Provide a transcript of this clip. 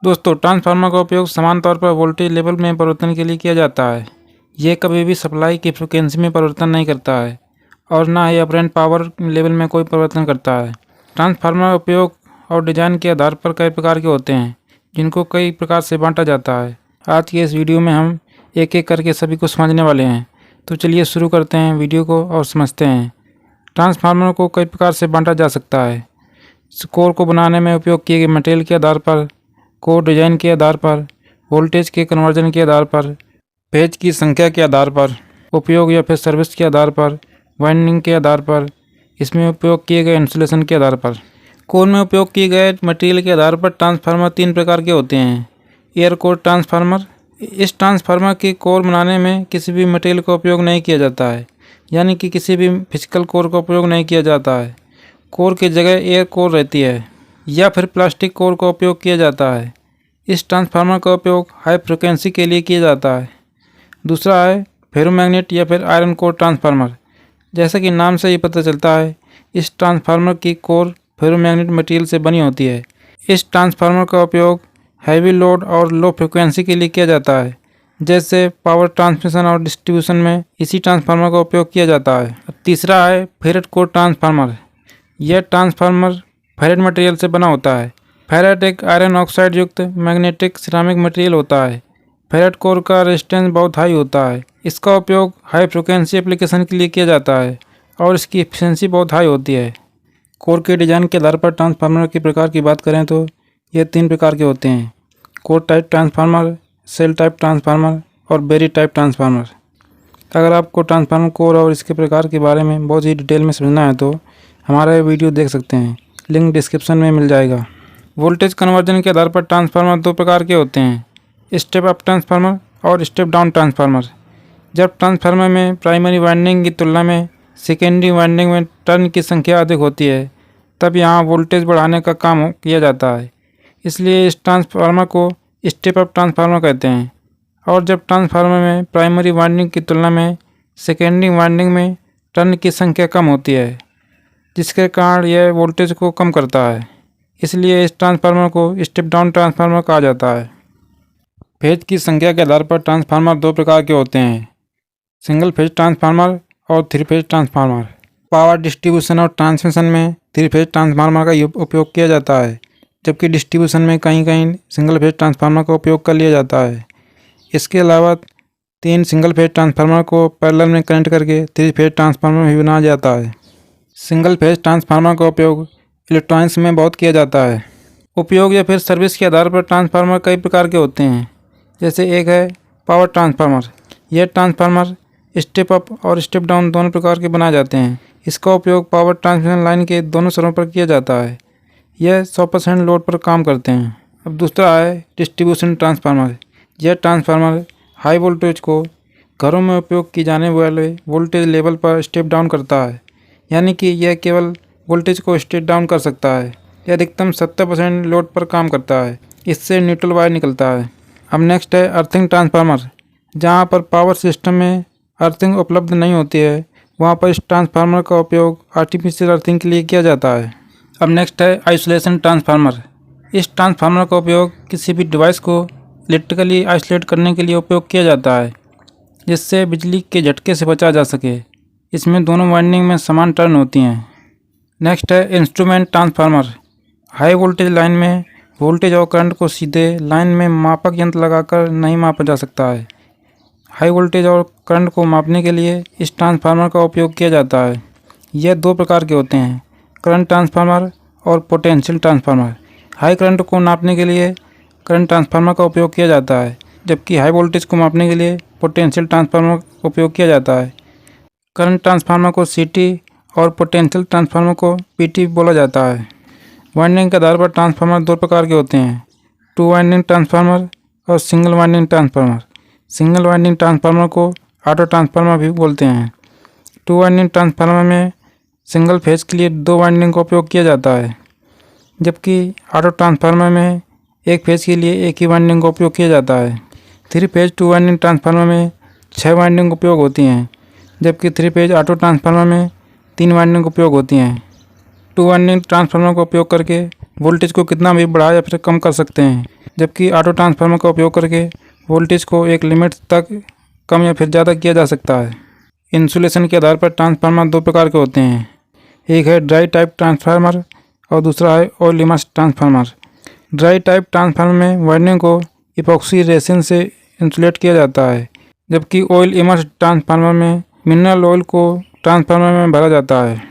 दोस्तों, ट्रांसफार्मर का उपयोग समान तौर पर वोल्टेज लेवल में परिवर्तन के लिए किया जाता है। यह कभी भी सप्लाई की फ्रिक्वेंसी में परिवर्तन नहीं करता है और ना ही अपरेंट पावर लेवल में कोई परिवर्तन करता है। ट्रांसफार्मर उपयोग और डिजाइन के आधार पर कई प्रकार के होते हैं, जिनको कई प्रकार से बांटा जाता है। आज के इस वीडियो में हम एक एक करके सभी को समझने वाले हैं। तो चलिए शुरू करते हैं वीडियो को और समझते हैं। ट्रांसफार्मर को कई प्रकार से बांटा जा सकता है। कोर को बनाने में उपयोग किए गए मटेरियल के आधार पर, कोर डिजाइन के आधार पर, वोल्टेज के कन्वर्जन के आधार पर, पेज की संख्या के आधार पर, उपयोग या फिर सर्विस के आधार पर, वाइंडिंग के आधार पर, इसमें उपयोग किए गए इंसुलेशन के आधार पर। कोर में उपयोग किए गए मटेरियल के आधार पर ट्रांसफार्मर 3 प्रकार के होते हैं। एयर कोर ट्रांसफार्मर, इस ट्रांसफार्मर की कोर बनाने में किसी भी मटेरियल का उपयोग नहीं किया जाता है, यानी कि किसी भी फिजिकल कोर का उपयोग नहीं किया जाता है। कोर की जगह एयर कोर रहती है या फिर प्लास्टिक कोर का उपयोग किया जाता है। इस ट्रांसफार्मर का उपयोग हाई फ्रिक्वेंसी के लिए किया जाता है। दूसरा है फेरोमैग्नेट या फिर आयरन कोर ट्रांसफार्मर। जैसा कि नाम से ही पता चलता है, इस ट्रांसफार्मर की कोर फेरोमैग्नेट मटेरियल से बनी होती है। इस ट्रांसफार्मर का उपयोग हैवी लोड और लो फ्रिक्वेंसी के लिए किया जाता है, जैसे पावर ट्रांसमिशन और डिस्ट्रीब्यूशन में इसी ट्रांसफार्मर का उपयोग किया जाता है। तीसरा है फेरेट कोर ट्रांसफार्मर। यह ट्रांसफार्मर फेरेट मटेरियल से बना होता है। फेरेट एक आयरन ऑक्साइड युक्त मैग्नेटिक सिरामिक मटेरियल होता है। फेरेट कोर का रेजिस्टेंस बहुत हाई होता है। इसका उपयोग हाई फ्रिक्वेंसी एप्लीकेशन के लिए किया जाता है और इसकी एफिशिएंसी बहुत हाई होती है। कोर के डिज़ाइन के आधार पर ट्रांसफार्मर के प्रकार की बात करें तो ये 3 प्रकार के होते हैं: core type transformer, shell type transformer और बेरी टाइप ट्रांसफार्मर। अगर आपको ट्रांसफार्मर कोर और इसके प्रकार के बारे में बहुत ही डिटेल में समझना है तो हमारा ये वीडियो देख सकते हैं, लिंक डिस्क्रिप्शन में मिल जाएगा। वोल्टेज कन्वर्जन के आधार पर ट्रांसफार्मर 2 प्रकार के होते हैं: स्टेप अप ट्रांसफार्मर और स्टेप डाउन ट्रांसफार्मर। जब ट्रांसफार्मर में प्राइमरी वाइंडिंग की तुलना में सेकेंडरी वाइंडिंग में टर्न की संख्या अधिक होती है, तब यहाँ वोल्टेज बढ़ाने का काम किया जाता है। इसलिए इस ट्रांसफार्मर को स्टेप अप ट्रांसफार्मर कहते हैं। और जब ट्रांसफार्मर में प्राइमरी वाइंडिंग की तुलना में सेकेंडरी वाइंडिंग में टर्न की संख्या कम होती है, जिसके कारण यह वोल्टेज को कम करता है, इसलिए इस ट्रांसफार्मर को स्टेप डाउन ट्रांसफार्मर कहा जाता है। फेज की संख्या के आधार पर ट्रांसफार्मर 2 प्रकार के होते हैं: सिंगल फेज ट्रांसफार्मर और 3 फेज ट्रांसफार्मर। पावर डिस्ट्रीब्यूशन और ट्रांसमिशन में 3 फेज ट्रांसफार्मर का उपयोग किया जाता है, जबकि डिस्ट्रीब्यूशन में कहीं कहीं सिंगल फेज ट्रांसफार्मर का उपयोग कर लिया जाता है। इसके अलावा 3 सिंगल फेज ट्रांसफार्मर को पैरेलल में कनेक्ट करके 3 फेज ट्रांसफार्मर भी बनाया जाता है। सिंगल फेज ट्रांसफार्मर का उपयोग इलेक्ट्रॉनिक्स में बहुत किया जाता है। उपयोग या फिर सर्विस के आधार पर ट्रांसफार्मर कई प्रकार के होते हैं। जैसे एक है पावर ट्रांसफार्मर। यह ट्रांसफार्मर स्टेप अप और स्टेप डाउन दोनों प्रकार के बनाए जाते हैं। इसका उपयोग पावर ट्रांसमिशन लाइन के दोनों सिरों पर किया जाता है। यह 100% लोड पर काम करते हैं। अब दूसरा है डिस्ट्रीब्यूशन ट्रांसफार्मर। यह ट्रांसफार्मर हाई वोल्टेज को घरों में उपयोग की जाने वाले वोल्टेज लेवल पर स्टेप डाउन करता है, यानी कि यह केवल वोल्टेज को स्टेप डाउन कर सकता है। यह अधिकतम 70% लोड पर काम करता है। इससे न्यूट्रल वायर निकलता है। अब नेक्स्ट है अर्थिंग ट्रांसफार्मर। जहाँ पर पावर सिस्टम में अर्थिंग उपलब्ध नहीं होती है, वहाँ पर इस ट्रांसफार्मर का उपयोग आर्टिफिशियल अर्थिंग के लिए किया जाता है। अब नेक्स्ट है आइसोलेशन ट्रांसफार्मर। इस ट्रांसफार्मर का उपयोग किसी भी डिवाइस को इलेक्ट्रिकली आइसोलेट करने के लिए उपयोग किया जाता है, जिससे बिजली के झटके से बचा जा सके। इसमें दोनों वाइंडिंग में समान टर्न होती हैं। नेक्स्ट है instrument transformer. High voltage line में वोल्टेज और करंट को सीधे लाइन में मापक यंत्र लगाकर नहीं मापा जा सकता है। हाई वोल्टेज और करंट को मापने के लिए इस ट्रांसफार्मर का उपयोग किया जाता है। यह 2 प्रकार के होते हैं: करंट ट्रांसफार्मर और पोटेंशियल ट्रांसफार्मर। हाई करंट को नापने के लिए करंट ट्रांसफार्मर का उपयोग किया जाता है, जबकि हाई वोल्टेज को मापने के लिए पोटेंशियल ट्रांसफार्मर का उपयोग किया जाता है। करंट ट्रांसफार्मर को CT और पोटेंशियल ट्रांसफार्मर को PT बोला जाता है। वाइंडिंग के आधार पर ट्रांसफार्मर 2 प्रकार के होते हैं: 2 वाइंडिंग ट्रांसफार्मर और single winding transformer. Single winding transformer को ऑटो ट्रांसफार्मर भी बोलते हैं। 2 वाइंडिंग ट्रांसफार्मर में सिंगल फेज के लिए 2 वाइंडिंग का उपयोग किया जाता है, जबकि ऑटो ट्रांसफार्मर में एक फेज के लिए एक ही वाइंडिंग का उपयोग किया जाता है। 3 फेज 2 वाइंडिंग ट्रांसफार्मर में 6 वाइंडिंग उपयोग होती हैं, जबकि 3 फेज ऑटो ट्रांसफार्मर में 3 वाइंडिंग उपयोग होती हैं। 2 वाइंडिंग ट्रांसफार्मर का उपयोग करके वोल्टेज को कितना भी बढ़ा या फिर कम कर सकते हैं, जबकि ऑटो ट्रांसफार्मर का उपयोग करके वोल्टेज को एक लिमिट तक कम या फिर ज़्यादा किया जा सकता है। इंसुलेशन के आधार पर ट्रांसफार्मर दो प्रकार के होते हैं, एक है ड्राई टाइप ट्रांसफार्मर और दूसरा है oil immerse transformer. Dry type transformer में वायरिंग को इपॉक्सी रेसिन से इंसुलेट किया जाता है, जबकि ऑयल इमर्स ट्रांसफार्मर में मिनरल ऑयल को ट्रांसफार्मर में भरा जाता है।